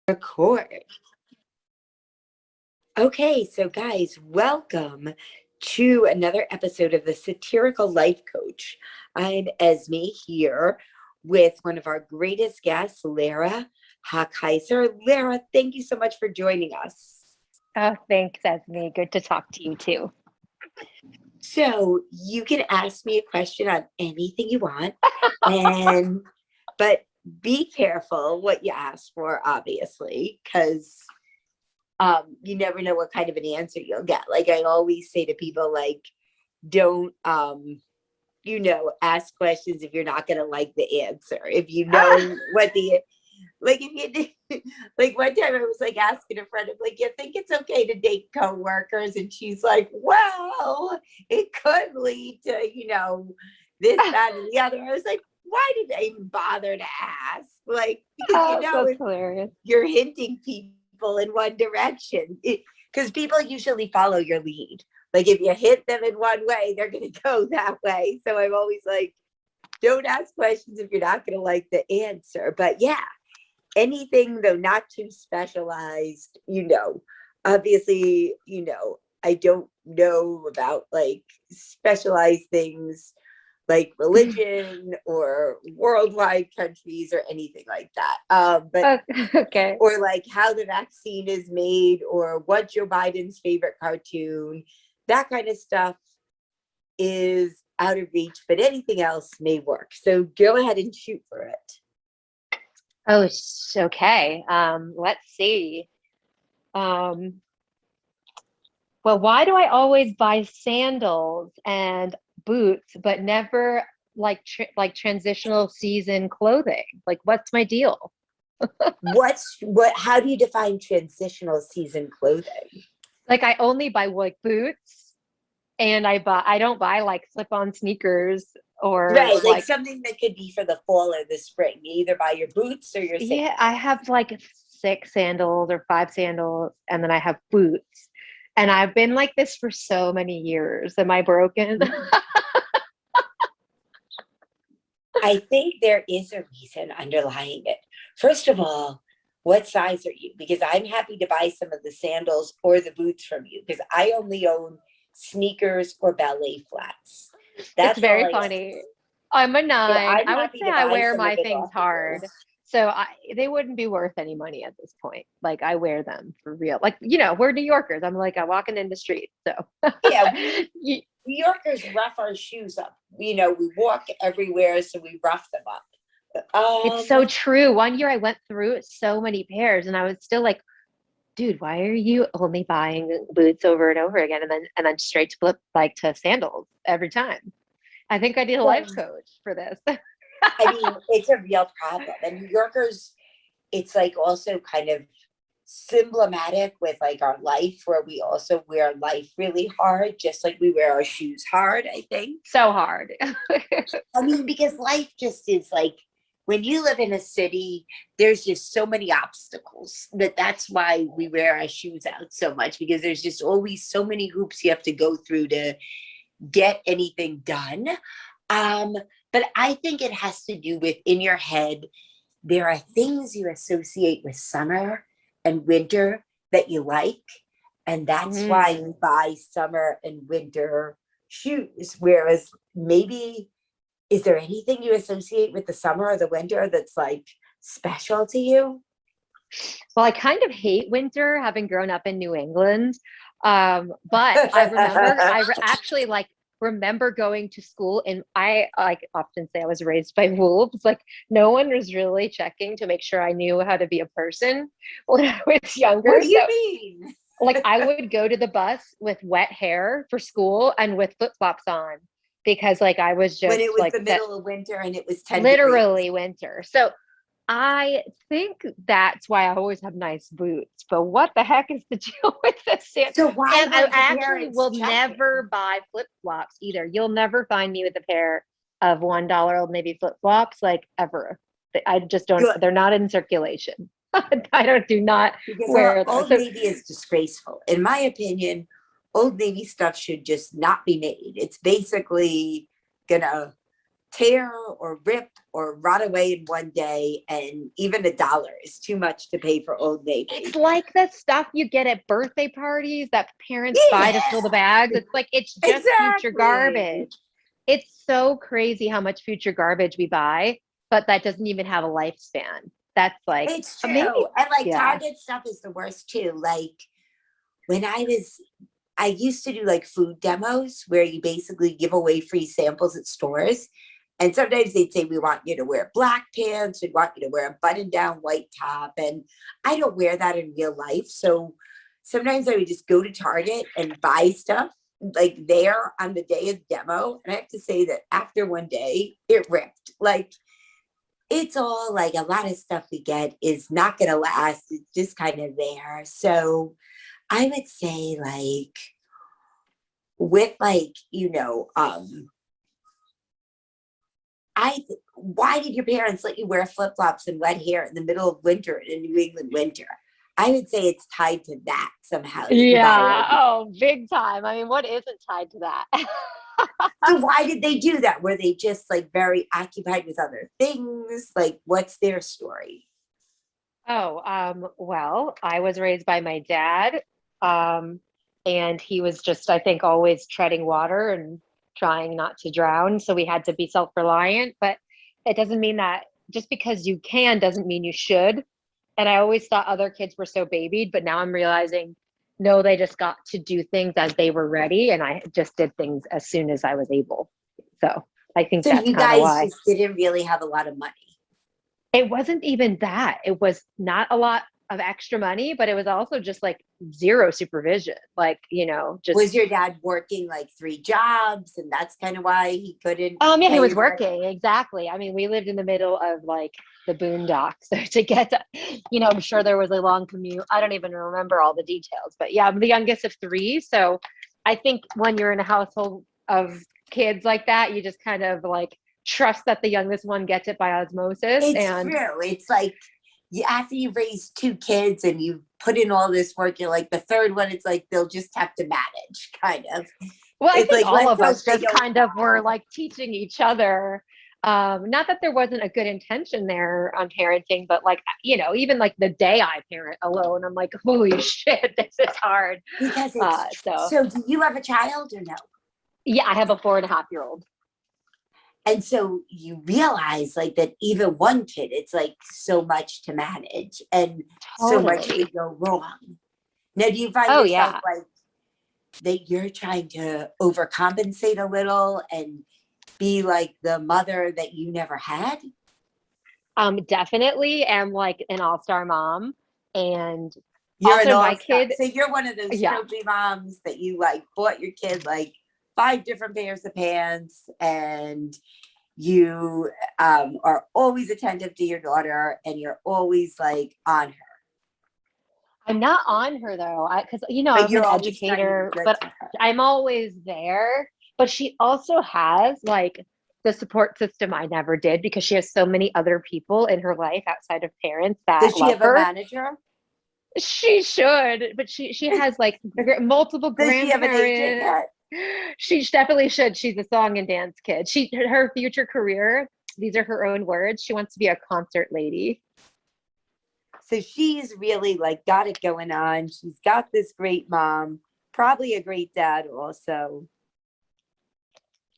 Record. Okay, so guys, welcome to another episode of the Satirical Life Coach. I'm Esme here with one of our greatest guests, Lara Hocheiser. Lara, thank you so much for joining us. Oh, thanks, Esme. Good to talk to you too. So you can ask me a question on anything you want, and but be careful what you ask for, obviously, because you never know what kind of an answer you'll get. Like I always say to people, like, don't ask questions if you're not gonna like the answer. If you know what the like if you did like one time I was like asking a friend, I'm like, you think it's okay to date coworkers? And she's like, well, it could lead to, this, that, and the other. I was like, why did I even bother to ask? Like, because That's if hilarious. you're hinting people in one direction, because people usually follow your lead. Like if you hit them in one way, they're going to go that way. So I'm always like, don't ask questions if you're not going to like the answer. But yeah, anything though not too specialized, obviously, I don't know about like specialized things like religion or worldwide countries or anything like that. But Okay. or like how the vaccine is made or what Joe Biden's favorite cartoon, that kind of stuff is out of reach, but anything else may work. So go ahead and shoot for it. Oh, okay. Let's see. Um, well, why do I always buy sandals and boots, but never like transitional season clothing? Like, what's my deal? How do you define transitional season clothing? Like, I only buy like boots, and I don't buy like slip-on sneakers or Right, like like. something that could be for the fall or the spring. You either buy your boots or your Yeah, I sandals. have like six sandals or five sandals, and then I have boots. And I've been like this for so many years. Am I broken? I think there is a reason underlying it. First of all, what size are you? Because I'm happy to buy some of the sandals or the boots from you because I only own sneakers or ballet flats. It's That's all very I own. funny. I'm a So nine. I'm I would happy say to I buy wear some of my it things off of you. hard. So they wouldn't be worth any money at this point. Like I wear them for real. Like, we're New Yorkers. I'm like, I'm walking in the street. So Yeah, we New Yorkers rough our shoes up. We walk everywhere, so we rough them up. it's so Um, true. One year I went through so many pairs and I was still like, dude, why are you only buying boots over and over again and then straight to flip like to sandals every time? I think I need a life well, coach for this. I mean, it's a real problem. And New Yorkers, it's like also kind of symptomatic with like our life where we also wear life really hard, just like we wear our shoes hard, I think. So hard. I mean, because life just is like when you live in a city, there's just so many obstacles that's why we wear our shoes out so much because there's just always so many hoops you have to go through to get anything done. Um, but I think it has to do with in your head, there are things you associate with summer and winter that you like. And that's why Mm. you buy summer and winter shoes. Whereas maybe, is there anything you associate with the summer or the winter that's like special to you? Well, I kind of hate winter, having grown up in New England. But I remember, actually like remember going to school, and I like often say I was raised by wolves. Like no one was really checking to make sure I knew how to be a person when I was What younger. do So you mean? like I would go to the bus with wet hair for school and with flip-flops on because like I was When just it was like the that middle of winter and it was 10 degrees. literally winter. So I think that's why I always have nice boots. But what the heck is the deal with this sand? So why And I weren't your actually parents will checking? never buy flip-flops either. You'll never find me with a pair of $1 Old Navy flip-flops like ever. I just don't, Good. they're not in circulation. Do not Because wear those. Old So Navy is disgraceful. In my opinion, Old Navy stuff should just not be made. It's basically gonna tear or rip or rot away in one day, and even $1 is too much to pay for Old Navy. It's like the stuff you get at birthday parties that parents buy to fill the Yeah, bags. It's like, it's just future exactly. garbage. It's so crazy how much future garbage we buy, but that doesn't even have a lifespan. That's like, It's maybe, true. And like yeah. Target stuff is the worst too. Like when I used to do like food demos where you basically give away free samples at stores. And sometimes they'd say, we want you to wear black pants, we want you to wear a button down white top. And I don't wear that in real life. So sometimes I would just go to Target and buy stuff like there on the day of the demo. And I have to say that after one day, it ripped. Like it's all like a lot of stuff we get is not going to last. It's just kind of there. So I would say like with like, why did your parents let you wear flip-flops and wet hair in the middle of winter in a New England winter? I would say it's tied to that somehow. Yeah. Oh, big time. I mean, what isn't tied to that? So why did they do that? Were they just like very occupied with other things? Like what's their story? Oh, well, I was raised by my dad, and he was just, I think, always treading water and trying not to drown. So we had to be self-reliant, but it doesn't mean that just because you can doesn't mean you should. And I always thought other kids were so babied, but now I'm realizing, no, they just got to do things as they were ready, and I just did things as soon as I was able. So I think So that's you kind of guys why. just didn't really have a lot of money. It wasn't even that. It was not a lot of extra money, but it was also just like zero supervision. Like, just Was your dad working like 3 jobs and that's kind of why he couldn't yeah, he pay was his rent? working. Exactly. I mean, we lived in the middle of like the boondocks. So to get to, I'm sure there was a long commute. I don't even remember all the details, but yeah, I'm the youngest of three. So I think when you're in a household of kids like that, you just kind of like trust that the youngest one gets it by osmosis. It's And true. It's like after you raise 2 kids and you put in all this work, you're like the third one, it's like they'll just have to manage, kind of. well, I It's think like, all let's of us hope they just don't kind of were cry. like teaching each other. Not that there wasn't a good intention there on parenting, but like, even like the day I parent alone, I'm like, holy shit, this is hard. Because it's So so do you have a child or no? yeah, I have a 4.5-year-old. And so you realize like that even one kid, it's like so much to manage and so much Totally. could go wrong. Now, do you find Oh yourself yeah. like that you're trying to overcompensate a little and be like the mother that you never had? Definitely am like an all-star mom. And You're an also my all-star. kid, So you're one of those yeah. trophy moms that you like bought your kid like 5 different pairs of pants and you are always attentive to your daughter and you're always like on her. I'm not on her though, because But I'm you're an always trying to be educator, good but to her. I'm always there. But she also has like the support system I never did because she has so many other people in her life outside of parents Does that she love have a her. manager? She should, but she has like multiple Does she have an agent grandparents. yet? She definitely should. She's a song and dance kid. Her future career, these are her own words. She wants to be a concert lady. So she's really like got it going on. She's got this great mom, probably a great dad also.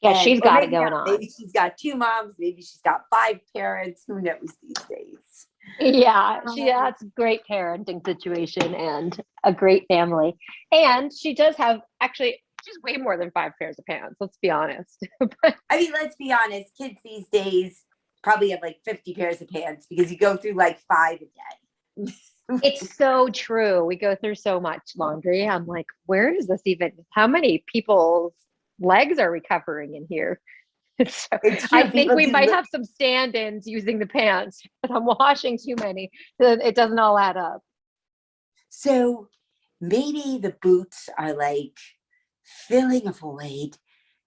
Yeah, And she's or got it maybe going not. Maybe on. she's got 2 moms, maybe she's got 5 parents. Who knows these days? Yeah, she Um, has a great parenting situation and a great family. And she does have actually she's way more than 5 pairs of pants, let's be honest. I mean, let's be honest, kids these days probably have like 50 pairs of pants because you go through like 5 a day. It's so true. We go through so much laundry. I'm like, where is this even? How many people's legs are we covering in here? So It's I true. think People we do might have some stand-ins using the pants, but I'm washing too many. So it doesn't all add up. so maybe the boots are like filling a void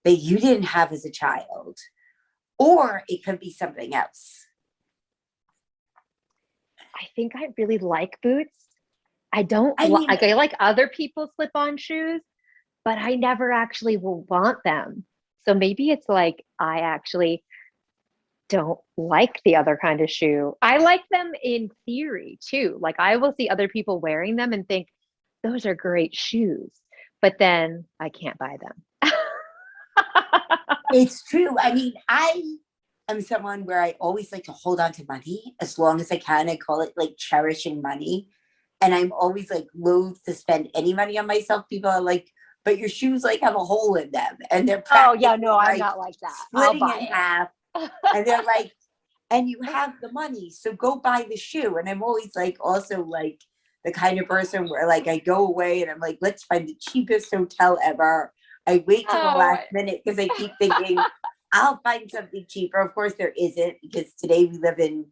that you didn't have as a child, or it could be something else. I think I really like boots. I don't I mean, like I like other people's slip-on shoes, but I never actually will want them. So maybe it's like I actually don't like the other kind of shoe. I like them in theory too. Like I will see other people wearing them and think those are great shoes, but then I can't buy them. It's true. I mean, I am someone where I always like to hold on to money as long as I can. I call it like cherishing money. And I'm always like loath to spend any money on myself. People are like, but your shoes like have a hole in them and they're Oh yeah, no, practically I'm like not like that. I'll splitting in buy half. it. And they're like, and you have the money, so go buy the shoe. And I'm always like, also like the kind of person where like I go away and I'm like, let's find the cheapest hotel ever. I wait till the Oh, last minute because I keep thinking I'll find something cheaper. Of course, there isn't because today we live in,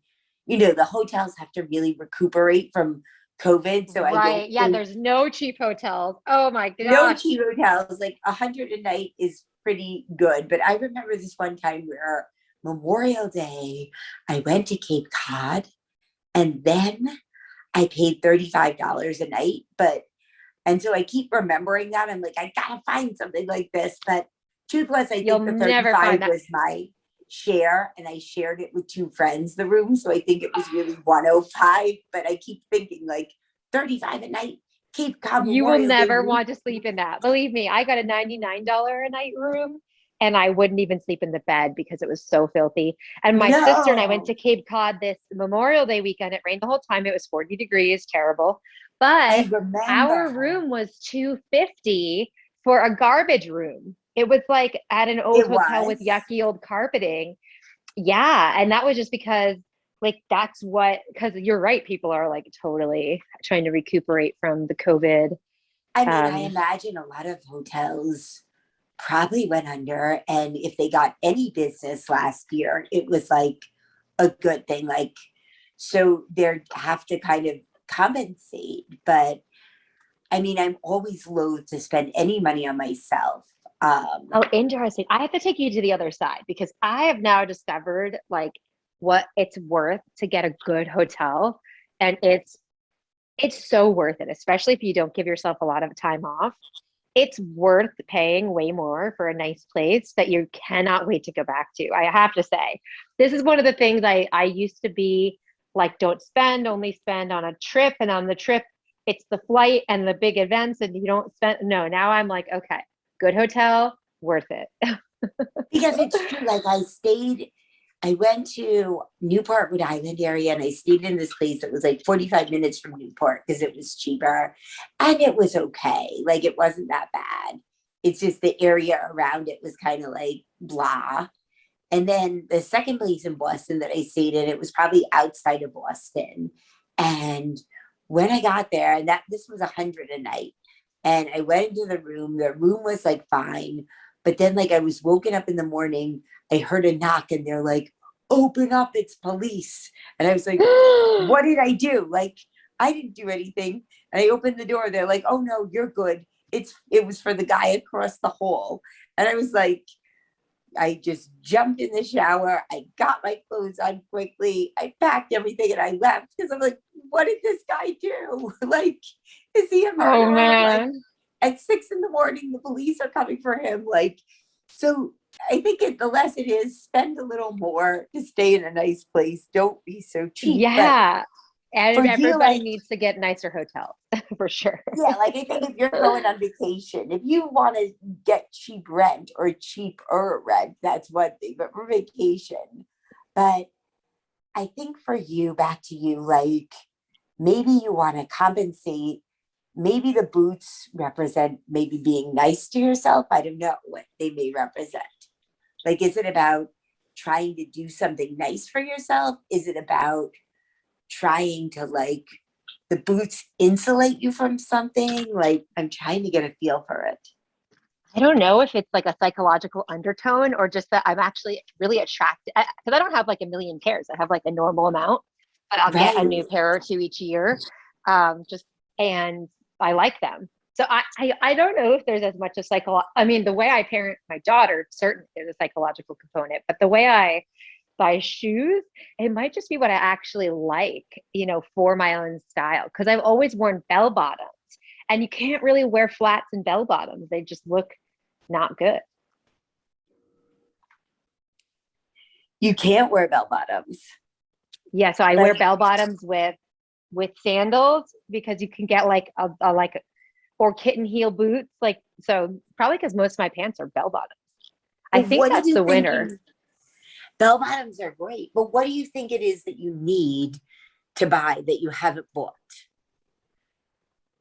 the hotels have to really recuperate from COVID. So I don't right. Yeah, think there's no cheap hotels. Oh my no gosh. cheap hotels, like 100 a night is pretty good. But I remember this one time where Memorial Day, I went to Cape Cod and then I paid $35 a night. And so I keep remembering that. I'm like, I gotta find something like this. But truth was, I You'll think the never find 35 that. was my share, and I shared it with two friends, the room. So I think it was really 105. But I keep thinking like 35 a night, Cape Cod You will Memorial Day never week. want to sleep in that. Believe me, I got a $99 a night room and I wouldn't even sleep in the bed because it was so filthy. And my sister and I went No, to Cape Cod this Memorial Day weekend. It rained the whole time. It was 40 degrees, terrible. I But our remember room was 250 for a garbage room. It was like at an old it hotel with was. yucky old carpeting. Yeah, and that was just because like that's what because you're right, people are like totally trying to recuperate from the COVID. I mean, I Um, imagine a lot of hotels probably went under. And if they got any business last year, it was like a good thing. Like, so they have to kind of compensate. But I mean, I'm always loath to spend any money on myself. oh, interesting. I have to take you to the other side because I have now discovered like what it's worth to get a good hotel, and it's so worth it, especially if you don't give yourself a lot of time off. It's worth paying way more for a nice place that you cannot wait to go back to. I have to say, this is one of the things I used to be like, don't spend, only spend on a trip, and on the trip, it's the flight and the big events, and you don't spend. No, now I'm like, okay, good hotel, worth it. because it's true. Like, I went to Newport, Rhode Island area, and I stayed in this place that was like 45 minutes from Newport because it was cheaper and it was okay. Like, it wasn't that bad. It's just the area around it was kind of like blah. And then the second place in Boston that I stayed in, it was probably outside of Boston. And when I got there, and that this was 100 a night, and I went into the room. The room was like fine, but then like I was woken up in the morning. I heard a knock, and they're like, "Open up! It's police!" And I was like, "What did I do? Like I didn't do anything." And I opened the door. They're like, "Oh no, you're good. It was for the guy across the hall." And I was like, I just jumped in the shower. I got my clothes on quickly. I packed everything and I left because I'm like, what did this guy do? Like, is he a Oh murderer? Like, man. at 6 in the morning, the police are coming for him. Like, so I think the lesson is spend a little more to stay in a nice place. Don't be so cheap. But Yeah. for And you, everybody like, needs to get nicer hotels for sure. yeah, like I think if you're going on vacation, if you want to get cheap rent or cheaper rent, that's one thing. But for vacation, but I think for you, back to you, like maybe you want to compensate. Maybe the boots represent maybe being nice to yourself. I don't know what they may represent. Like, is it about trying to do something nice for yourself? Is it about trying to like the boots insulate you from something? Like, I'm trying to get a feel for it. I don't know if it's like a psychological undertone or just that I'm actually really attracted because I don't have like a million pairs. I have like a normal amount, but I'll get a Right. new pair or two each year. Just and I like them. So I don't know if there's as much a psycho. I mean, the way I parent my daughter, certainly there's a psychological component, but the way I buy shoes, it might just be what I actually like, for my own style. Because I've always worn bell bottoms, and you can't really wear flats and bell bottoms. They just look not good. You can't wear bell bottoms. Yeah, so I wear Like, bell bottoms with sandals because you can get like a like or kitten heel boots. Like so probably because most of my pants are bell bottoms. I think what do that's you the think winner. bell bottoms are great, but what do you think it is that you need to buy that you haven't bought?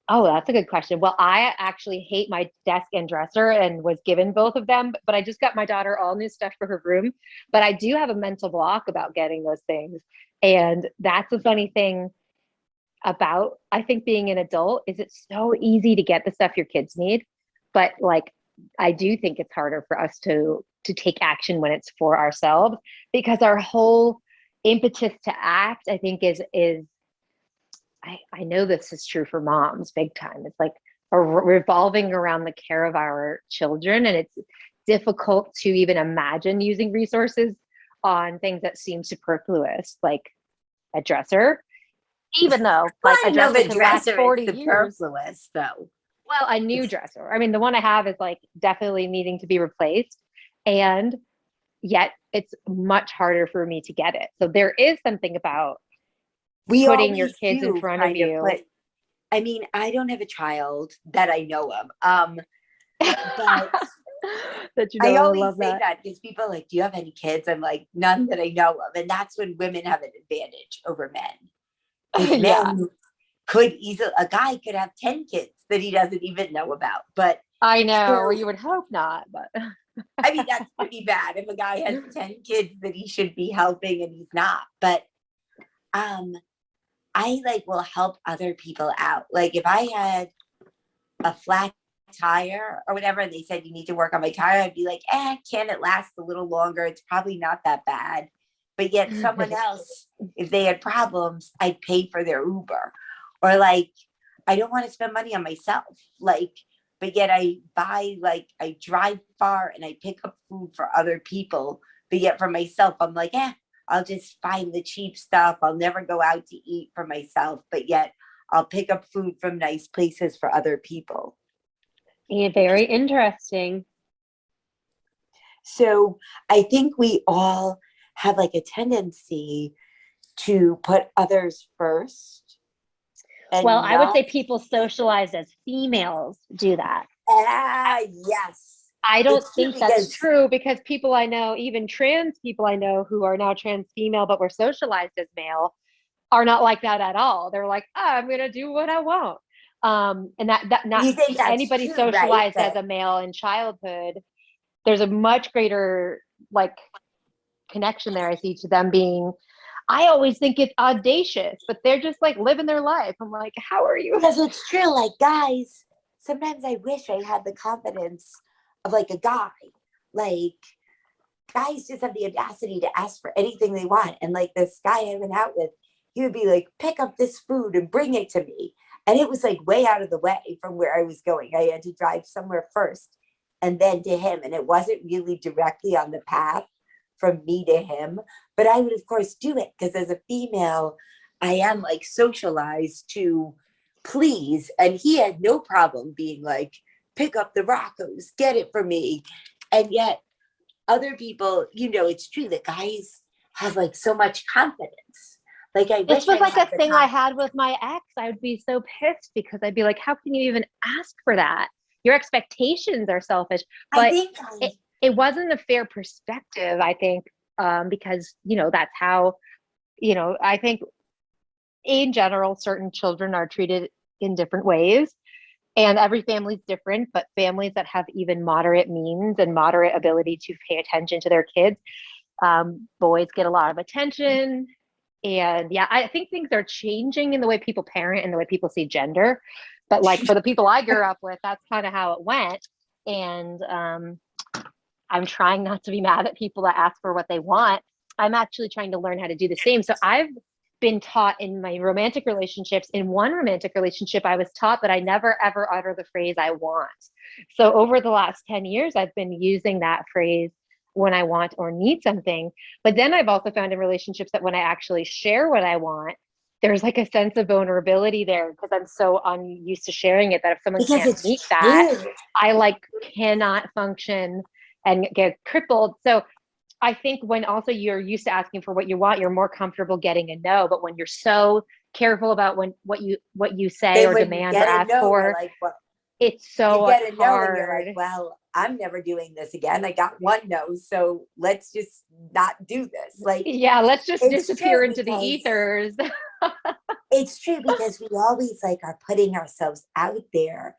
Oh, that's a good question. Well, I actually hate my desk and dresser and was given both of them, but I just got my daughter all new stuff for her room. But I do have a mental block about getting those things. And that's the funny thing about, I think, being an adult is it's so easy to get the stuff your kids need. But like I do think it's harder for us to take action when it's for ourselves because our whole impetus to act, I think, is I know this is true for moms big time. It's like revolving around the care of our children. And it's difficult to even imagine using resources on things that seem superfluous, like a dresser, even though Well, like I a know dresser the could last dresser is 40 years. superfluous, though. Well, a new It's, dresser. I mean, the one I have is like definitely needing to be replaced. And yet it's much harder for me to get it. So there is something about we putting your always kids in do front of kind of you. put, I mean, I don't have a child that I know of. But That you know, I I would always love say that. that because people are like, do you have any kids? I'm like, none that I know of. And that's when women have an advantage over men. Because Yeah, men could easily, a guy could have 10 kids that he doesn't even know about. But I know. Well, still, you would hope not, but I mean, that's pretty bad if a guy has 10 kids that he should be helping and he's not. But um, I like will help other people out. Like if I had a flat tire or whatever, and they said you need to work on my tire, I'd be like, can it last a little longer? It's probably not that bad. But yet someone else, if they had problems, I'd pay for their Uber. Or like, I don't want to spend money on myself. Like, but yet I buy, like, I drive far and I pick up food for other people. But yet for myself, I'm like, I'll just find the cheap stuff. I'll never go out to eat for myself. But yet I'll pick up food from nice places for other people. yeah, very interesting. So I think we all have like a tendency to put others first Well, and I would not. say people socialized as females do that. Yes, I don't it's true think that's because true because people I know, even trans people I know who are now trans female but were socialized as male, are not like that at all. They're like, oh, I'm gonna do what I want. And that not you think that's anybody true, right? socialized as That a male in childhood, there's a much greater like connection there I see to them being. I always think it's audacious, but they're just like living their life. I'm like, how are you? because it's true. Like guys, sometimes I wish I had the confidence of like a guy. Like guys just have the audacity to ask for anything they want. And like this guy I went out with, he would be like, pick up this food and bring it to me. And it was like way out of the way from where I was going. I had to drive somewhere first and then to him. And it wasn't really directly on the path from me to him. But I would, of course, do it because as a female, I am like socialized to please. And he had no problem being like, pick up the Roccos, get it for me. And yet, other people, it's true that guys have like so much confidence. Like I This wish was I like a had the thing I confidence. had with my ex. I would be so pissed because I'd be like, how can you even ask for that? Your expectations are selfish. I But think it wasn't a fair perspective, I think, because, that's how, I think in general, certain children are treated in different ways. And every family's different, but families that have even moderate means and moderate ability to pay attention to their kids, boys get a lot of attention. And yeah, I think things are changing in the way people parent and the way people see gender. But like for the people I grew up with, that's kind of how it went. And I'm trying not to be mad at people that ask for what they want. I'm actually trying to learn how to do the same. So I've been taught in my romantic relationships, in one romantic relationship, I was taught that I never ever utter the phrase I want. So over the last 10 years, I've been using that phrase when I want or need something. But then I've also found in relationships that when I actually share what I want, there's like a sense of vulnerability there because I'm so unused to sharing it that if someone because can't it's meet that, true. I like cannot function and get crippled. So I think when also you're used to asking for what you want, you're more comfortable getting a no. But when you're so careful about what you say Then or when you demand or get a ask no, you're for, like, well, it's you so get a no and you're like, hard. well, I'm never doing this again. I got one no, so let's just not do this. Like, Yeah, let's just it's true disappear into the because ethers. we always like are putting ourselves out there.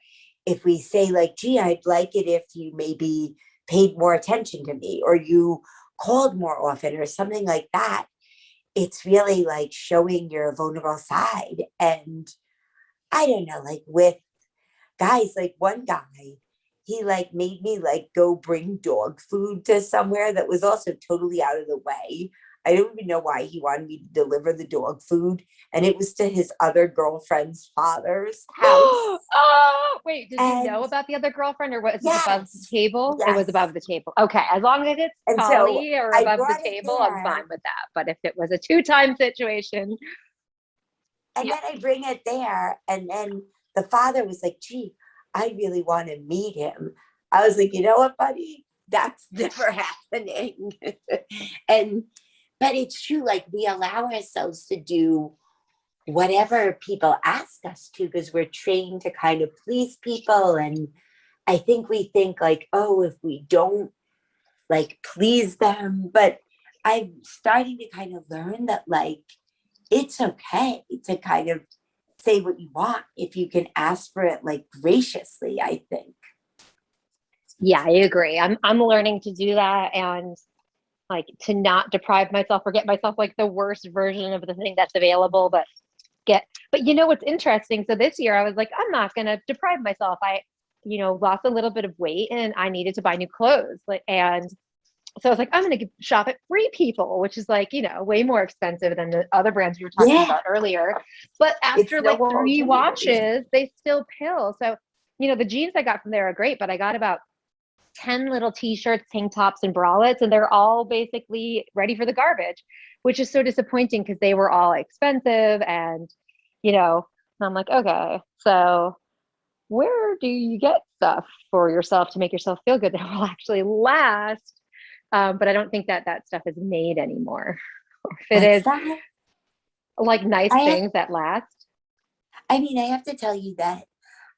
If we say like, gee, I'd like it if you maybe paid more attention to me or you called more often or something like that, it's really like showing your vulnerable side. And I don't know, like with guys, like one guy, he like made me like go bring dog food to somewhere that was also totally out of the way. I don't even know why he wanted me to deliver the dog food. And it was to his other girlfriend's father's house. Oh, wait, did you know And about the other girlfriend or was it above the yes, table? It was yes. above the table. Okay, as long as it's And so Polly or I above the brought it table, I'm fine there. with that. But if it was a two-time situation, And yeah. then I bring it there. And then the father was like, gee, I really want to meet him. I was like, you know what, buddy? That's never happening. and, but it's true. Like we allow ourselves to do whatever people ask us to because we're trained to kind of please people. And I think we think like, oh, if we don't like please them, but I'm starting to kind of learn that like it's okay to kind of say what you want if you can ask for it like graciously, I think. Yeah, I agree. I'm learning to do that and like to not deprive myself or get myself like the worst version of the thing that's available, get but you know what's interesting? So this year I was like, I'm not gonna deprive myself. I, lost a little bit of weight and I needed to buy new clothes. Like and so I was like, I'm gonna shop at Free People, which is like, way more expensive than the other brands we were talking Yeah, about earlier. But it's after no like old three news. washes, they still pill. So, the jeans I got from there are great, but I got about 10 little t-shirts, tank tops, and bralettes, and they're all basically ready for the garbage, which is so disappointing because they were all expensive and, I'm like, okay, so where do you get stuff for yourself to make yourself feel good that will actually last? But I don't think that that stuff is made anymore. If it What's is that? like nice I have, things that last. I mean, I have to tell you that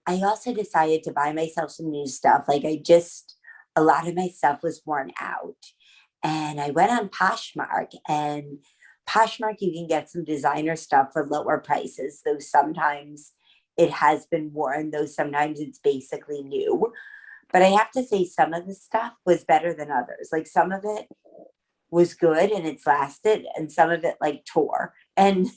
I also decided to buy myself some new stuff. Like a lot of my stuff was worn out. And I went on Poshmark and Poshmark, you can get some designer stuff for lower prices, though sometimes it has been worn, though sometimes it's basically new. But I have to say, some of the stuff was better than others. Like some of it was good and it's lasted, and some of it like tore. And,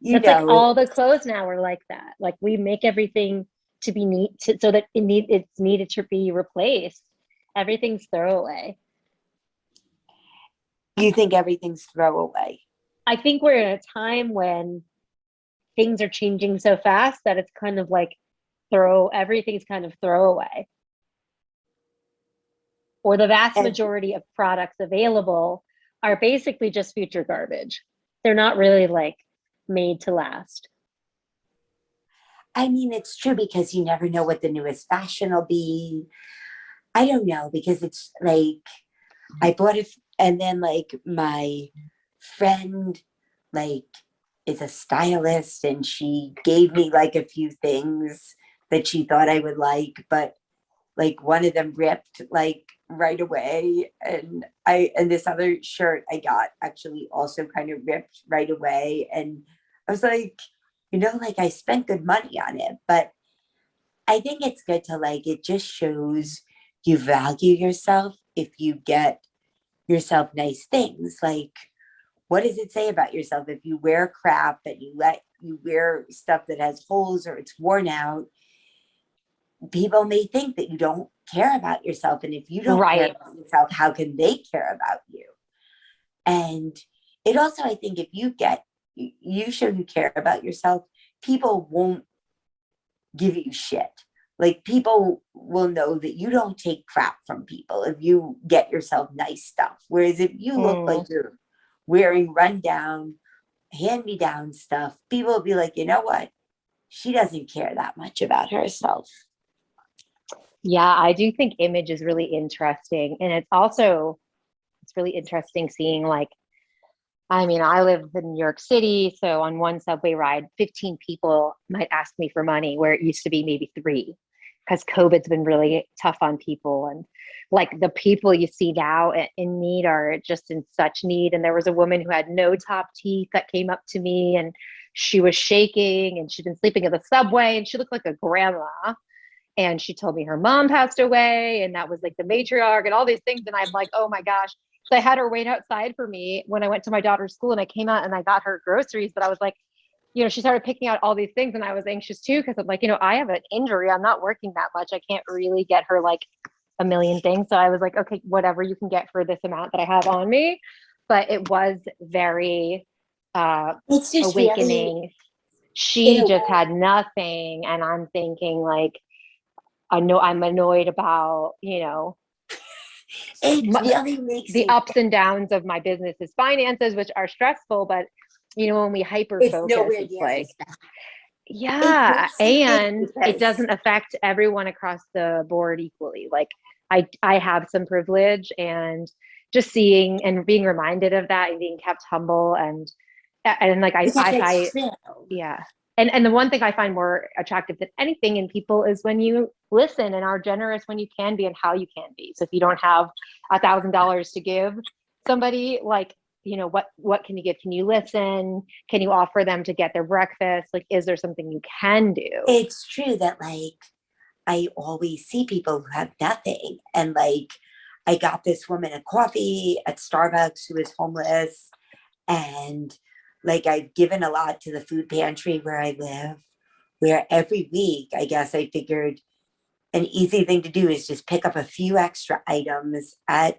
you That's like know, all the clothes now are like that. Like we make everything to be neat so that it's needed to be replaced. Everything's throwaway. you think everything's throwaway. I think we're in a time when things are changing so fast that it's kind of like throw everything's kind of throwaway. Or the vast And majority of products available are basically just future garbage. They're not really like made to last. I mean, it's true because you never know what the newest fashion will be. I don't know because it's like I bought it, and then like my friend, like, is a stylist, and she gave me like a few things that she thought I would like, but like one of them ripped like right away, and this other shirt I got actually also kind of ripped right away, and I was like, like I spent good money on it, but I think it's good to like it just shows you value yourself if you get yourself nice things. Like, what does it say about yourself if you wear crap, that you wear stuff that has holes or it's worn out? People may think that you don't care about yourself, and if you don't care Right. about yourself, how can they care about you? And it also, I think, if you show you care about yourself, people won't give you shit. Like people will know that you don't take crap from people if you get yourself nice stuff. Whereas if you look Mm. like you're wearing rundown, hand me down stuff, people will be like, you know what? She doesn't care that much about herself. Yeah, I do think image is really interesting. And it's really interesting seeing like, I mean, I live in New York City, so on one subway ride, 15 people might ask me for money where it used to be maybe three, because COVID's been really tough on people. And like the people you see now in need are just in such need. And there was a woman who had no top teeth that came up to me, and she was shaking, and she'd been sleeping in the subway, and she looked like a grandma. And she told me her mom passed away, and that was like the matriarch and all these things. And I'm like, oh my gosh. So I had her wait outside for me when I went to my daughter's school, and I came out and I got her groceries. But I was like, she started picking out all these things, and I was anxious too, because I'm like, I have an injury. I'm not working that much. I can't really get her like a million things. So I was like, okay, whatever you can get for this amount that I have on me. But it was very It's just really, awakening. in She a just way, had nothing. And I'm thinking like, I know I'm annoyed about, it really makes the it, ups and downs of my business's finances, which are stressful. But, when we hyper it's focus, nowhere it's near like, as bad. It's yeah. mostly big And it because doesn't affect everyone across the board equally. Like I have some privilege, and just seeing and being reminded of that and being kept humble, and like because it's true. yeah. And the one thing I find more attractive than anything in people is when you listen and are generous when you can be and how you can be. So if you don't have $1,000 to give somebody, like, what can you give? Can you listen? Can you offer them to get their breakfast? Like, is there something you can do? It's true that like I always see people who have nothing. And like I got this woman a coffee at Starbucks who is homeless. And like I've given a lot to the food pantry where I live, where every week, I guess I figured an easy thing to do is just pick up a few extra items at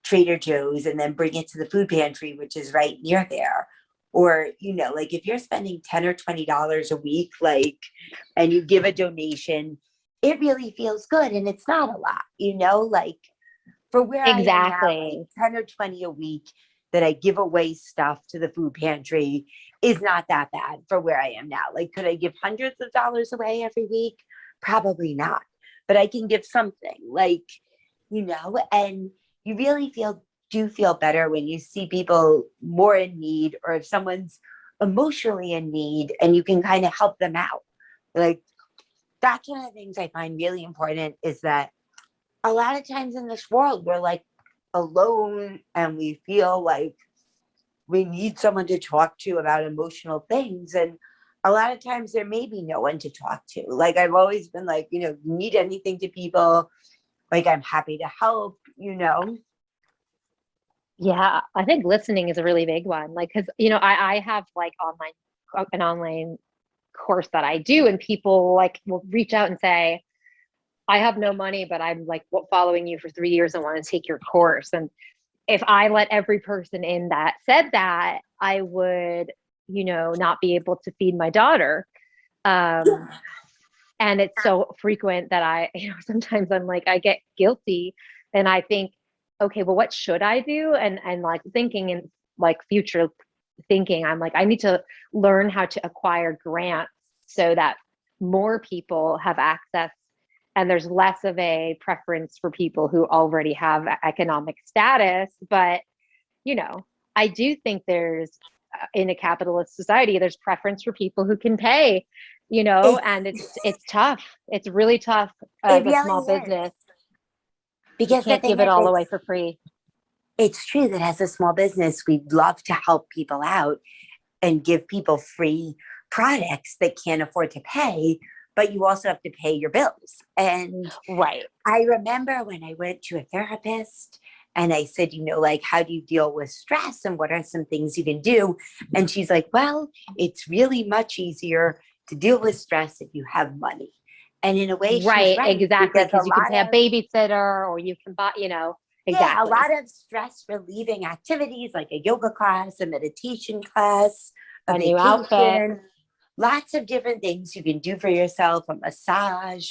Trader Joe's and then bring it to the food pantry, which is right near there. Or, like if you're spending 10 or $20 a week, like, and you give a donation, it really feels good. And it's not a lot, like for where I am now, like Exactly. 10 or 20 a week that I give away stuff to the food pantry is not that bad for where I am now. Like, could I give hundreds of dollars away every week? Probably not. But I can give something, like, and you really do feel better when you see people more in need, or if someone's emotionally in need and you can kind of help them out. Like, that's one of the things I find really important, is that a lot of times in this world, we're like alone and we feel like we need someone to talk to about emotional things. And a lot of times there may be no one to talk to. Like, I've always been like, need anything to people, like, I'm happy to help. Yeah, I think listening is a really big one. Like, because I have like an online course that I do, and people like will reach out and say, I have no money, but I'm like following you for 3 years and want to take your course. And if I let every person in that said that, I would, not be able to feed my daughter. Um, Yeah. and it's so frequent that I, sometimes I'm like, I get guilty, and I think, okay, well, what should I do? And like thinking and like future thinking, I'm like, I need to learn how to acquire grants so that more people have access, and there's less of a preference for people who already have economic status. But, you know, I do think there's in a capitalist society, there's preference for people who can pay, It's and it's tough. It's really tough it as a really small is. business. You Because the can't thing give it is, all away for free. it's true that as a small business, we'd love to help people out and give people free products that can't afford to pay, but you also have to pay your bills. And Right. I remember when I went to a therapist and I said, like, how do you deal with stress and what are some things you can do? And she's like, well, it's really much easier to deal with stress if you have money. And in a way, she's Right, right, exactly. because a Because you can pay a lot of, babysitter, or you can buy, yeah, a exactly. lot of stress relieving activities like a yoga class, a meditation class, a A new outfit. vacation, lots of different things you can do for yourself, a massage,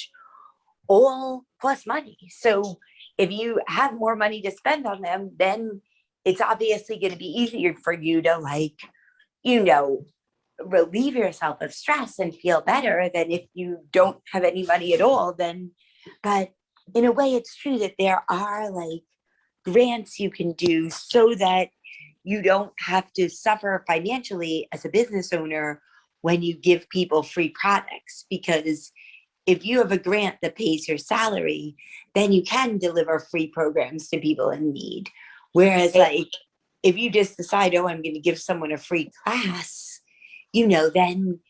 all cost money. So if you have more money to spend on them, then it's obviously going to be easier for you to, like, you know, relieve yourself of stress and feel better than if you don't have any money at all. Then, but in a way, it's true that there are like grants you can do so that you don't have to suffer financially as a business owner when you give people free products. Because if you have a grant that pays your salary, then you can deliver free programs to people in need. Whereas, like, if you just decide, oh, I'm going to give someone a free class, then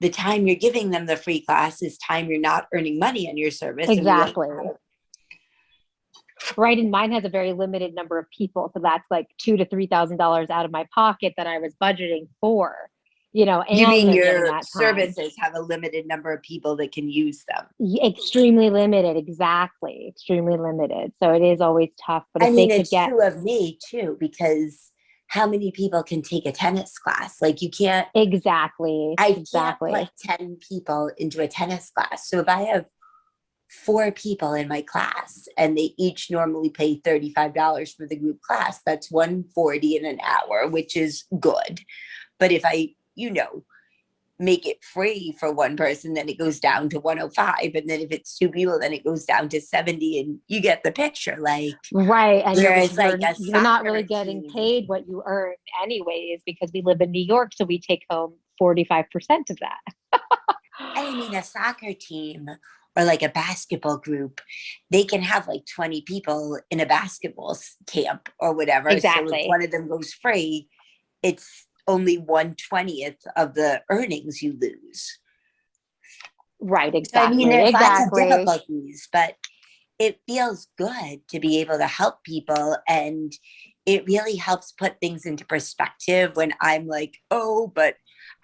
the time you're giving them the free class is time you're not earning money on your service. Exactly. Right. And mine has a very limited number of people. So that's like $2,000 to $3,000 out of my pocket that I was budgeting for, and You mean they're getting your that time. services have a limited number of people that can use them? Extremely limited. Exactly. Extremely limited. So it is always tough. But if they could It's get true of me too, because how many people can take a tennis class? Like you can't. Exactly. I can't put 10 people into a tennis class. So if I have 4 people in my class and they each normally pay $35 for the group class, that's $140 in an hour, which is good. But if I, make it free for one person, then it goes down to 105. And then if it's 2 people, then it goes down to 70. And you get the picture. Like, right. And you're not really getting team, paid what you earn anyways, because we live in New York. So we take home 45% of that. I mean, a soccer team or like a basketball group, they can have like 20 people in a basketball camp or whatever. Exactly. So if one of them goes free, it's only 1/20th of the earnings you lose. Right. Exactly. So, I mean, there's lots of difficulties, but it feels good to be able to help people. And it really helps put things into perspective when I'm like, oh, but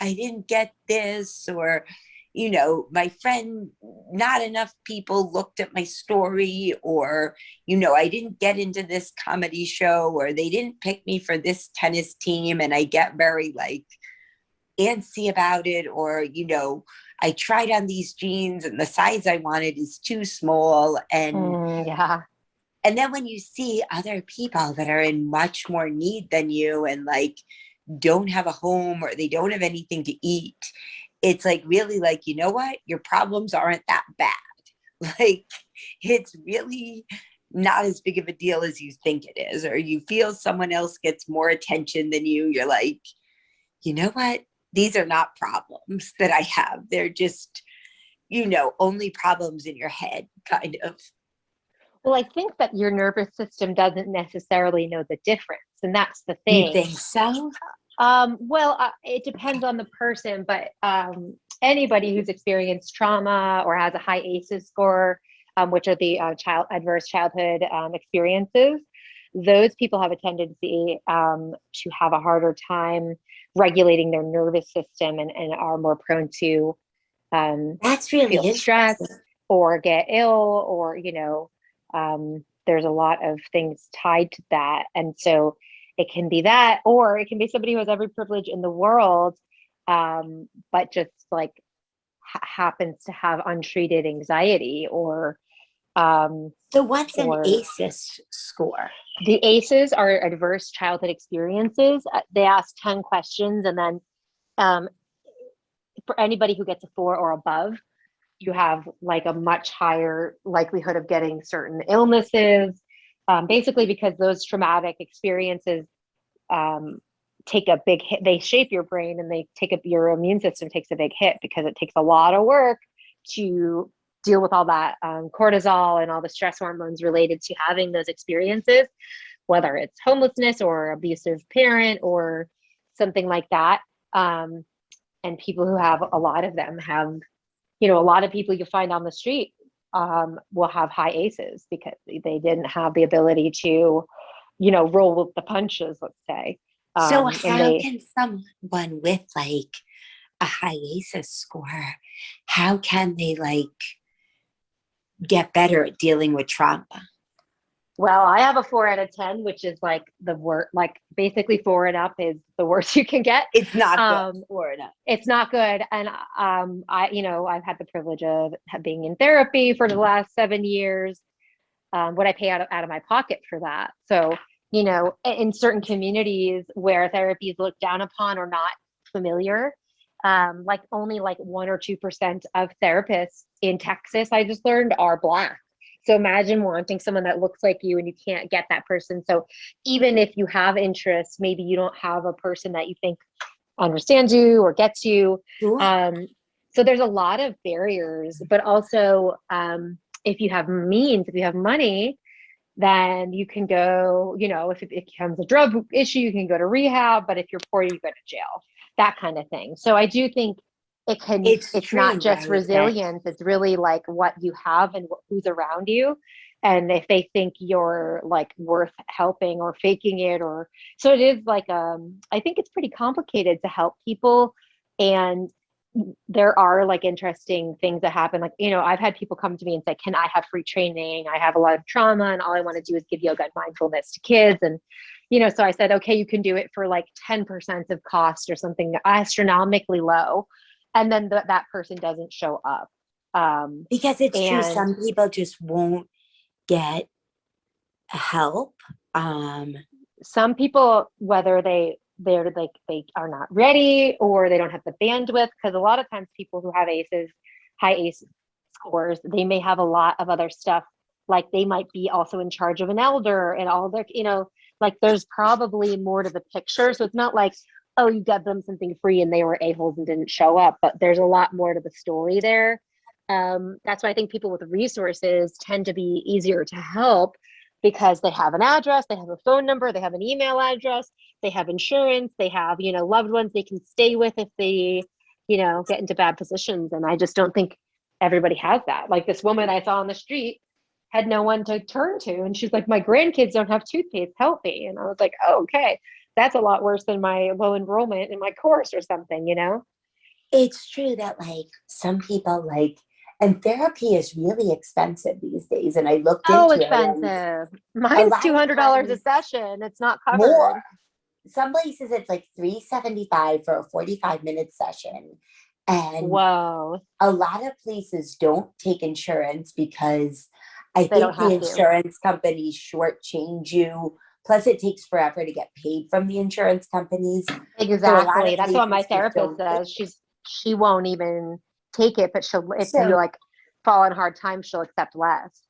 I didn't get this, or, my friend, not enough people looked at my story, or, I didn't get into this comedy show, or they didn't pick me for this tennis team. And I get very like antsy about it, or, I tried on these jeans and the size I wanted is too small. And yeah. And then when you see other people that are in much more need than you and like don't have a home or they don't have anything to eat, it's like really like, you know what? Your problems aren't that bad. Like it's really not as big of a deal as you think it is, or you feel someone else gets more attention than you. You're like, you know what? These are not problems that I have. They're just, only problems in your head, kind of. Well, I think that your nervous system doesn't necessarily know the difference. And that's the You thing. think so? It depends on the person, but anybody who's experienced trauma or has a high ACEs score, which are the adverse childhood experiences, those people have a tendency to have a harder time regulating their nervous system and are more prone to that's really feel stressed or get ill, or there's a lot of things tied to that. And so it can be that, or it can be somebody who has every privilege in the world, but just like happens to have untreated anxiety or so what's an ACEs score? The ACEs are adverse childhood experiences. They ask 10 questions, and then for anybody who gets a 4 or above, you have like a much higher likelihood of getting certain illnesses, basically because those traumatic experiences take a big hit. They shape your brain, and your immune system takes a big hit because it takes a lot of work to deal with all that cortisol and all the stress hormones related to having those experiences, whether it's homelessness or abusive parent or something like that. And people who have a lot of them have, a lot of people you find on the street will have high ACEs because they didn't have the ability to, roll with the punches, let's say. So how can someone with like a high ACEs score, how can they like get better at dealing with trauma? Well, I have a 4 out of 10, which is like the worst, like basically 4 and up is the worst you can get. It's not good. 4 and up. It's not good. And I've had the privilege of being in therapy for the last 7 years. What I pay out of my pocket for that. So, in certain communities where therapy is looked down upon or not familiar, like only like 1 or 2% of therapists in Texas, I just learned, are Black. So imagine wanting someone that looks like you and you can't get that person. So even if you have interest, maybe you don't have a person that you think understands you or gets you. Sure. So there's a lot of barriers, but also if you have means, if you have money, then you can go, if it becomes a drug issue, you can go to rehab. But if you're poor, you go to jail, that kind of thing. So I do think It's it's not true, just right? That resilience, it's really like what you have and who's around you. And if they think you're like worth helping or faking it, or so it is like, I think it's pretty complicated to help people. And there are like interesting things that happen. Like, I've had people come to me and say, can I have free training? I have a lot of trauma and all I want to do is give yoga and mindfulness to kids. And, so I said, okay, you can do it for like 10% of cost or something astronomically low. And then that person doesn't show up. because it's true, And some people just won't get help. some people, whether they're like they are not ready or they don't have the bandwidth, because a lot of times people who have high ACE scores, they may have a lot of other stuff. Like they might be also in charge of an elder and all their, like there's probably more to the picture. So it's not like, oh, you got them something free and they were a-holes and didn't show up, but there's a lot more to the story there. That's why I think people with resources tend to be easier to help because they have an address, they have a phone number, they have an email address, they have insurance, they have, loved ones they can stay with if they, get into bad positions. And I just don't think everybody has that. Like this woman I saw on the street had no one to turn to. And she's like, my grandkids don't have toothpaste, help me. And I was like, oh, okay, that's a lot worse than my low enrollment in my course or something. It's true that like some people like, and therapy is really expensive these days. And I looked Oh, into it, and expensive. a Mine's lot of $200 a times session. It's not more. covered. Some places it's like $375 for a 45-minute session. And Whoa. a lot of places don't take insurance because I They don't think the have to. insurance companies shortchange you. Plus, it takes forever to get paid from the insurance companies. So a lot Exactly. of That's what my places just therapist don't take says. it. She won't even take it, but if you So like fall on hard times, she'll accept less.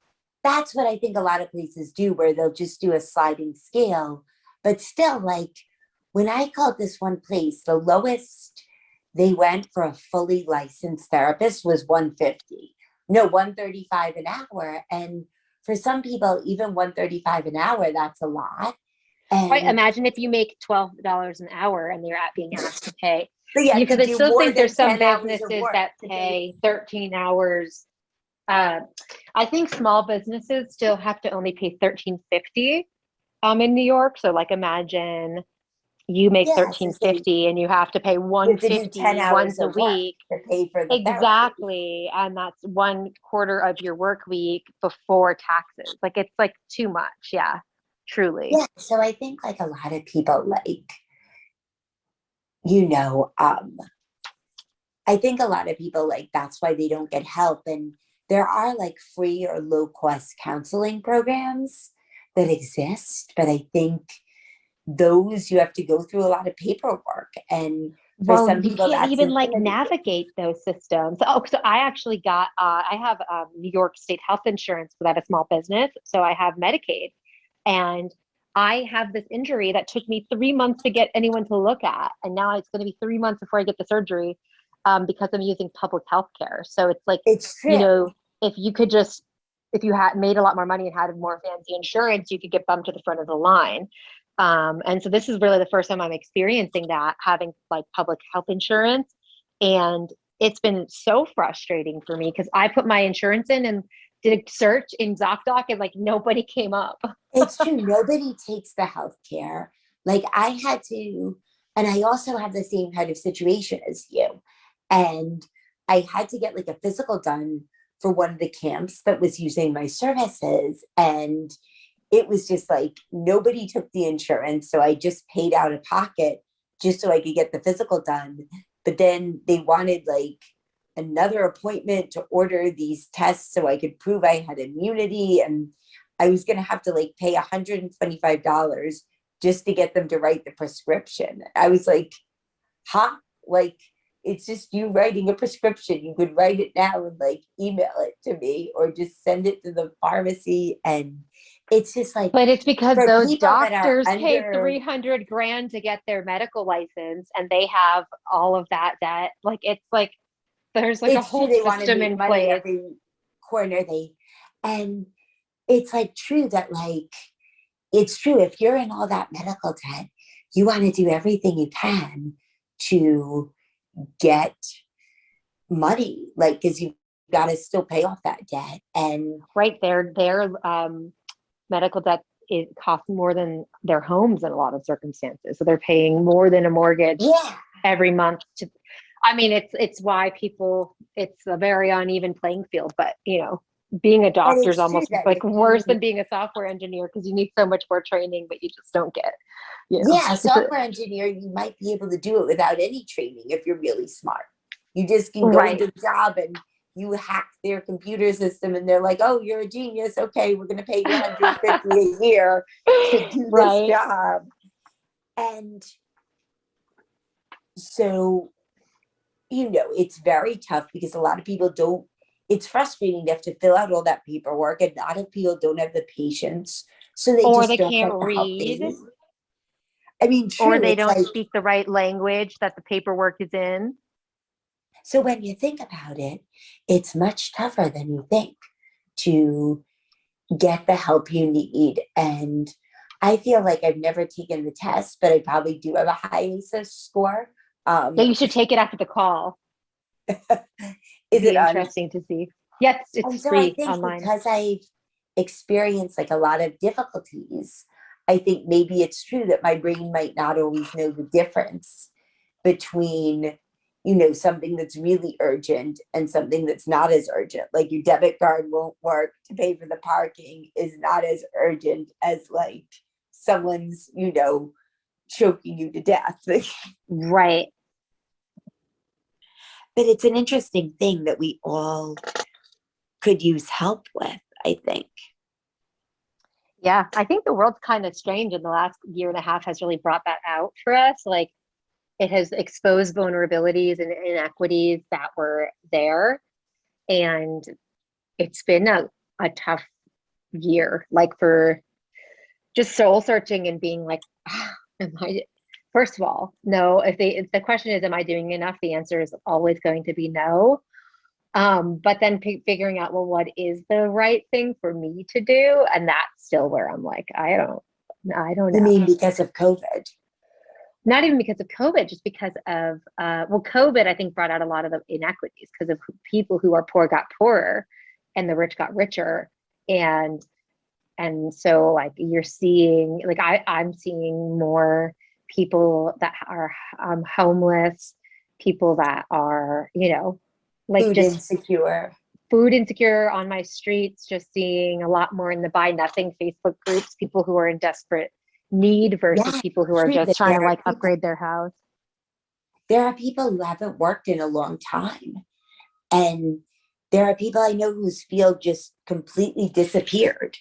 that's what I think a lot of places do, where they'll just do a sliding scale. But still, like when I called this one place, the lowest they went for a fully licensed therapist was 150. No, 135 an hour. And for some people, even 135 an hour, that's a lot. Right. And Imagine if you make $12 an hour and you're being asked to pay. but yeah, Because to I do still more think there's than some 10 hours of businesses work that to pay. pay 13 hours. Uh, I think small businesses still have to only pay 13.50 in New York. So like imagine you make Yeah, so say 13.50 and you have to pay you have to do 10 150 once hours a of work week. to pay for the therapy. Exactly. And that's 1/4 of your work week before taxes. Like it's like too much. Yeah, truly. Yeah, so I think like a lot of people like, you know, I think a lot of people like that's why they don't get help. And there are like free or low cost counseling programs that exist, but I think those you have to go through a lot of paperwork. And for Well, some you people, can't that's even like intimidating. navigate those systems. Oh, so I actually got, I have New York State health insurance because I have a small business. So I have Medicaid. And I have this injury that took me 3 months to get anyone to look at. And now it's going to be 3 months before I get the surgery because I'm using public health care. So it's like, It's you true. know, if you could just, if you had made a lot more money and had more fancy insurance, you could get bumped to the front of the line. And so this is really the first time I'm experiencing that, having like public health insurance. And it's been so frustrating for me because I put my insurance in and did a search in ZocDoc and like nobody came up. It's true. Nobody takes the healthcare. Like I had to, and I also have the same kind of situation as you. And I had to get like a physical done for one of the camps that was using my services. And it was just like nobody took the insurance. So I just paid out of pocket just so I could get the physical done. But then they wanted like another appointment to order these tests so I could prove I had immunity. And I was going to have to like pay $125 just to get them to write the prescription. I was like, huh? Like, it's just you writing a prescription. You could write it now and like email it to me or just send it to the pharmacy. And it's just like But it's because for those people that are doctors paid under, 300 grand to get their medical license and they have all of that debt. Like, it's like, there's like a it's true whole they want to system make in money place. every corner and it's like true that like, it's true if you're in all that medical debt, you want to do everything you can to get money, like, because you got to still pay off that debt. And Right, their medical debt, it costs more than their homes in a lot of circumstances. So they're paying more than a mortgage yeah, every month to, I mean, it's why people, it's a very uneven playing field, but being a but doctor is it's true almost that like if worse than you, being a software engineer because you need so much more training, but you just don't get, yeah, a it's a, software engineer, you might be able to do it without any training if you're really smart. You just can go right, into the job and you hack their computer system and they're like, oh, you're a genius. Okay, we're going to pay you 150 a year to do this right. job. And so, it's very tough because a lot of people don't, it's frustrating to have to fill out all that paperwork and a lot of people don't have the patience. So they Or just they don't can't get the help they read, need. I mean, or true, they it's don't like, speak the right language that the paperwork is in. so when you think about it, it's much tougher than you think to get the help you need. And I feel like I've never taken the test, but I probably do have a high ACEs score. Yeah, you should take it after the call. It'd Is be it on? interesting to see. Yes, And it's so I free think online. because I've experienced like a lot of difficulties, I think maybe it's true that my brain might not always know the difference between, something that's really urgent and something that's not as urgent. Like your debit card won't work to pay for the parking is not as urgent as like someone's, choking you to death. But Right. it's an interesting thing that we all could use help with, I think. Yeah, I think the world's kind of strange, and the last year and a half has really brought that out for us. Like, it has exposed vulnerabilities and inequities that were there. And it's been a tough year, like for just soul searching and being like, am I, first of all, no, if the question is, am I doing enough? The answer is always going to be no. But then figuring out, well, what is the right thing for me to do? And that's still where I'm like, I don't You know. mean because of COVID? Not even because of COVID, just because of, COVID, I think brought out a lot of the inequities because of people who are poor got poorer and the rich got richer. And so like you're seeing, like I'm seeing more people that are homeless, people that are, like Food just insecure. food insecure on my streets, just seeing a lot more in the buy nothing Facebook groups, people who are in desperate need versus Yeah, people who are true just that trying to like upgrade their house. there are people who haven't worked in a long time. And there are people I know whose field just completely disappeared.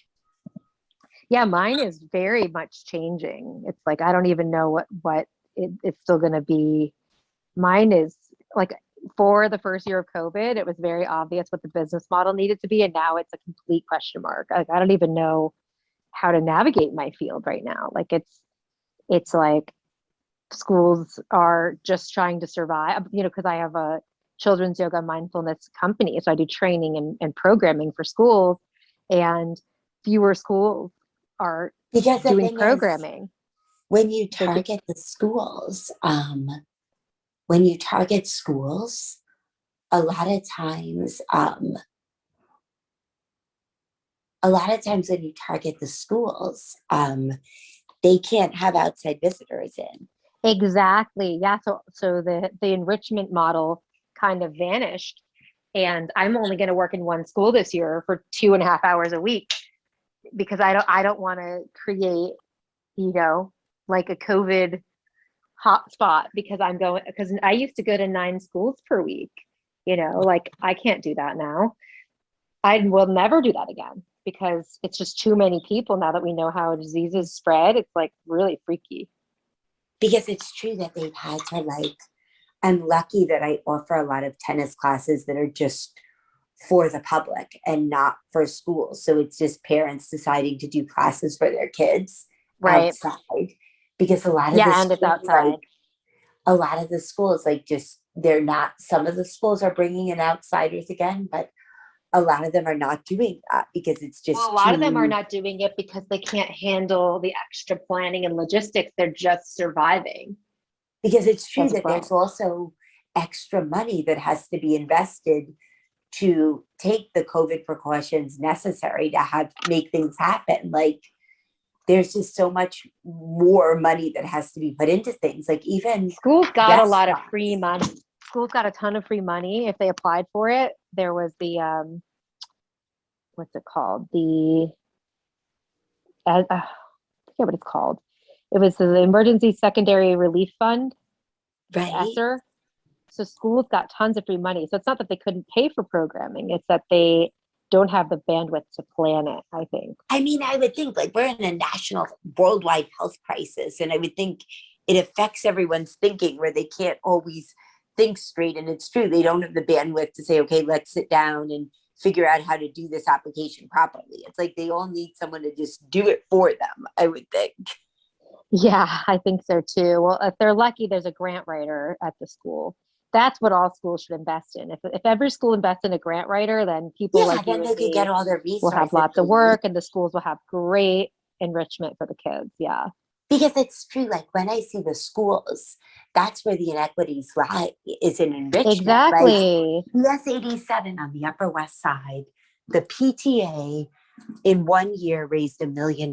Yeah, mine is very much changing. It's like I don't even know what it's still going to be. Mine is like for the first year of COVID, it was very obvious what the business model needed to be, and now it's a complete question mark. Like I don't even know how to navigate my field right now. Like it's like schools are just trying to survive, because I have a children's yoga mindfulness company. So I do training and programming for schools, and fewer schools are Because the doing thing is, programming. when you They're do- target the schools, when you target schools, a lot of times, when you target the schools, they can't have outside visitors in. exactly. Yeah. So the enrichment model kind of vanished. And I'm only going to work in one school this year for 2.5 hours a week because I don't want to create, like a COVID hotspot because because I used to go to 9 schools per week. Like I can't do that now. I will never do that again because it's just too many people now that we know how diseases spread. It's like really freaky. Because it's true that they've had to like I'm lucky that I offer a lot of tennis classes that are just for the public and not for schools. So it's just parents deciding to do classes for their kids Right. outside, because a lot of the Yeah, and it's schools, like outside. a lot of the schools, like just they're not. Some of the schools are bringing in outsiders again, but a lot of them are not doing that because it's Well, a just lot of them are too. not doing it because they can't handle the extra planning and logistics. They're just surviving. Because it's true That's a that there's problem. also extra money that has to be invested to take the COVID precautions necessary to have make things happen. Like there's just so much more money that has to be put into things. Like even Schools got a lot of free restaurants. money. Schools got a ton of free money if they applied for it. There was the what's it called? The I forget what it's called. It was the Emergency Secondary Relief Fund, the Right. ESSER. So schools got tons of free money. So it's not that they couldn't pay for programming; it's that they don't have the bandwidth to plan it, I think. I mean, I would think like we're in a national worldwide health crisis, and I would think it affects everyone's thinking where they can't always think straight. And it's true, they don't have the bandwidth to say, okay, let's sit down and figure out how to do this application properly. It's like they all need someone to just do it for them, I would think. Yeah, I think so too. Well, if they're lucky, there's a grant writer at the school. That's what all schools should invest in. If every school invests in a grant writer, then people Yeah, like then you they and could get me all their will have resources lots they of need. work and the schools will have great enrichment for the kids. Yeah. Because it's true, like when I see the schools, that's where the inequities lie, is in enrichment. Like Exactly. PS 87 on the Upper West Side, the PTA in 1 year raised $1 million.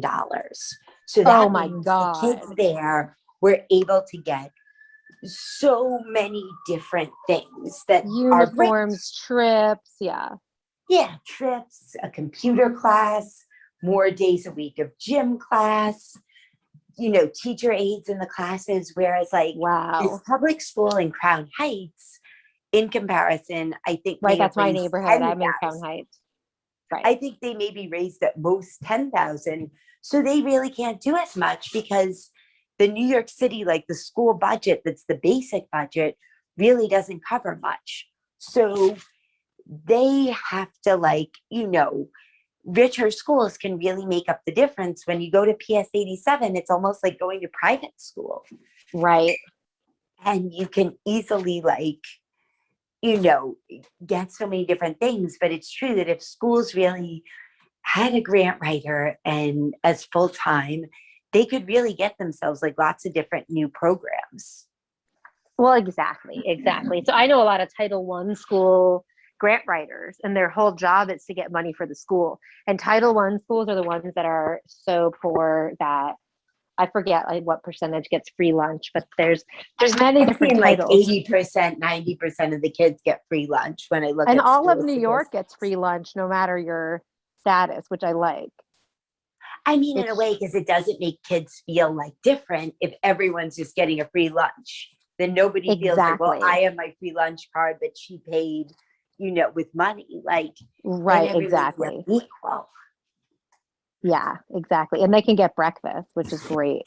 So Oh that my means the kids God. there were able to get so many different things that are great. Uniforms, trips. Yeah. Yeah, trips, a computer class, more days a week of gym class, teacher aides in the classes. Whereas, like, this Wow. public school in Crown Heights, in comparison, I think Right. may have That's my raised neighborhood. I'm in Crown 10,000. Heights. Right. I think they maybe raised at most 10,000. So they really can't do as much because the New York City, like the school budget, that's the basic budget, really doesn't cover much. So they have to, like, richer schools can really make up the difference. When you go to PS 87, it's almost like going to private school. Right. And you can easily, like, you know, get so many different things. But it's true that if schools really had a grant writer and as full time, they could really get themselves like lots of different new programs. Well, exactly, exactly. So I know a lot of Title One school grant writers, and their whole job is to get money for the school. And Title One schools are the ones that are so poor that I forget like what percentage gets free lunch, but there's many I've different seen like titles. 80%, 90% of the kids get free lunch when I look And at all of school New York gets statistics. free lunch no matter your status, which I like. I mean, in a It's way, because it doesn't make kids feel like different if everyone's just getting a free lunch. Then nobody feels like, well, I exactly have my free lunch card, but she paid, with money. Like, then right, everyone feels exactly. equal. Yeah, exactly. And they can get breakfast, which is great.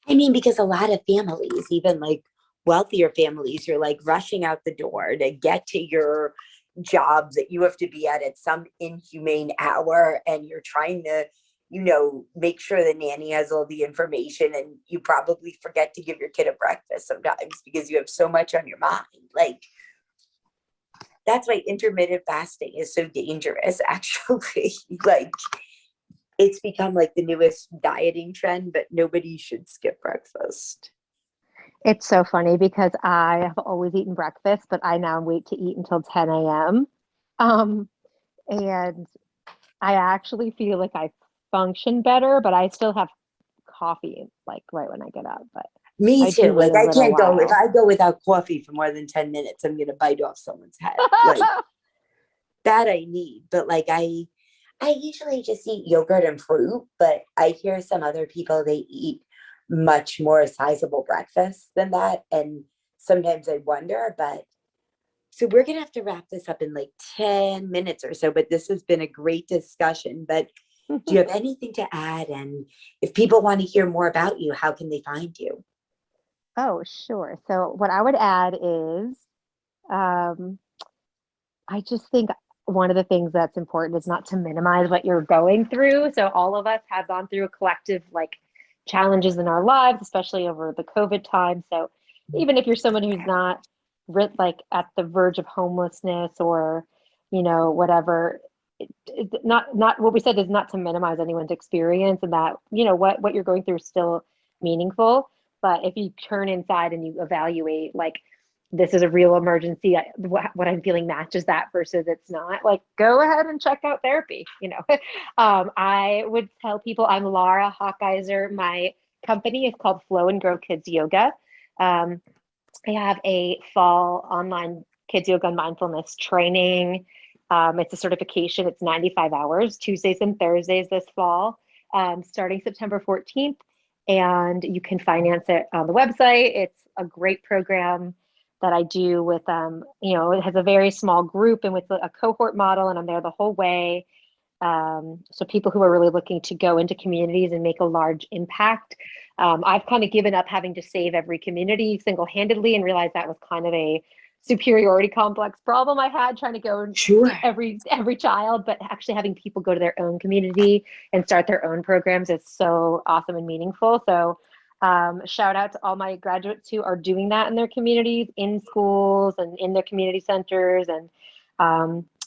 I mean, because a lot of families, even like wealthier families, are like rushing out the door to get to your job that you have to be at some inhumane hour. And you're trying to, make sure the nanny has all the information. And you probably forget to give your kid a breakfast sometimes because you have so much on your mind. Like, that's why intermittent fasting is so dangerous, actually. Like, it's become like the newest dieting trend, but nobody should skip breakfast. It's so funny because I have always eaten breakfast, but I now wait to eat until 10 a.m. Um, and I actually feel like I function better, but I still have coffee like right when I get up. But Me I do too. wait Like a I little can't go if while. I go without coffee for more than 10 minutes, I'm gonna bite off someone's head. Like that I need. But like I usually just eat yogurt and fruit, but I hear some other people they eat much more sizable breakfast than that. And sometimes I wonder, but so we're gonna have to wrap this up in like 10 minutes or so. But this has been a great discussion. But do you have anything to add? And if people want to hear more about you, how can they find you? Oh, sure. So what I would add is, um, I just think one of the things that's important is not to minimize what you're going through. So all of us have gone through a collective like challenges in our lives, especially over the COVID time. So even if you're someone who's not like at the verge of homelessness or, whatever, not what we said is not to minimize anyone's experience, and that, what you're going through is still meaningful. But if you turn inside and you evaluate, like, this is a real emergency. What I'm feeling matches that versus it's not. Like, go ahead and check out therapy. I would tell people I'm Lara Hocheiser. My company is called Flow and Grow Kids Yoga. I have a fall online kids yoga and mindfulness training. It's a certification. It's 95 hours, Tuesdays and Thursdays this fall, starting September 14th. And you can finance it on the website. It's a great program that I do with, it has a very small group and with a cohort model, and I'm there the whole way. So people who are really looking to go into communities and make a large impact. I've kind of given up having to save every community single-handedly and realized that was kind of a superiority complex problem I had, trying to go and Sure. meet every child, but actually having people go to their own community and start their own programs is so awesome and meaningful. So shout out to all my graduates who are doing that in their communities, in schools and in their community centers. And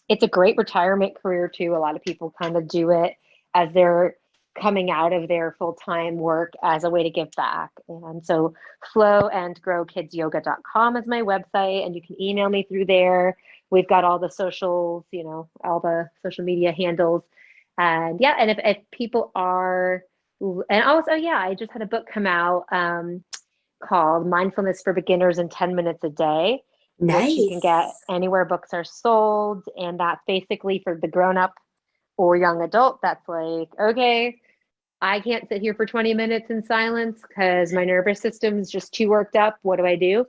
it's a great retirement career too. A lot of people kind of do it as they're coming out of their full-time work as a way to give back. And so flowandgrowkidsyoga.com is my website, and you can email me through there. We've got all the socials, all the social media handles. And yeah, and if people are, and also, yeah, I just had a book come out called Mindfulness for Beginners in 10 Minutes a Day, which you can get Nice. anywhere books are sold. And that's basically for the grown-up or young adult that's like, okay, I can't sit here for 20 minutes in silence because my nervous system is just too worked up. What do I do?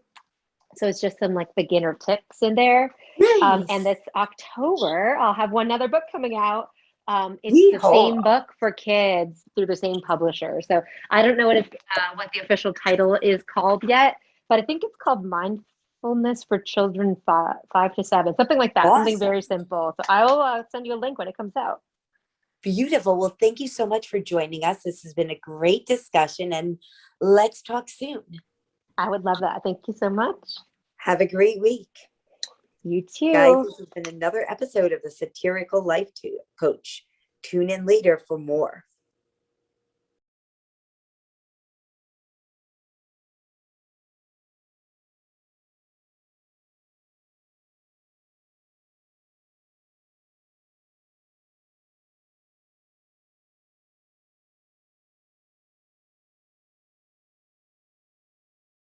So it's just some like beginner tips in there. And Nice. this October, I'll have one other book coming out. It's the Yeehaw. same book for kids through the same publisher. So I don't know what the official title is called yet, but I think it's called Mindfulness for Children 5 to 7, something like that, something Awesome. very simple. So I will send you a link when it comes out. Beautiful. Well, thank you so much for joining us. This has been a great discussion, and let's talk soon. I would love that. Thank you so much. Have a great week. You Guys, too. this has been another episode of the Satirical Life Coach. Tune in later for more.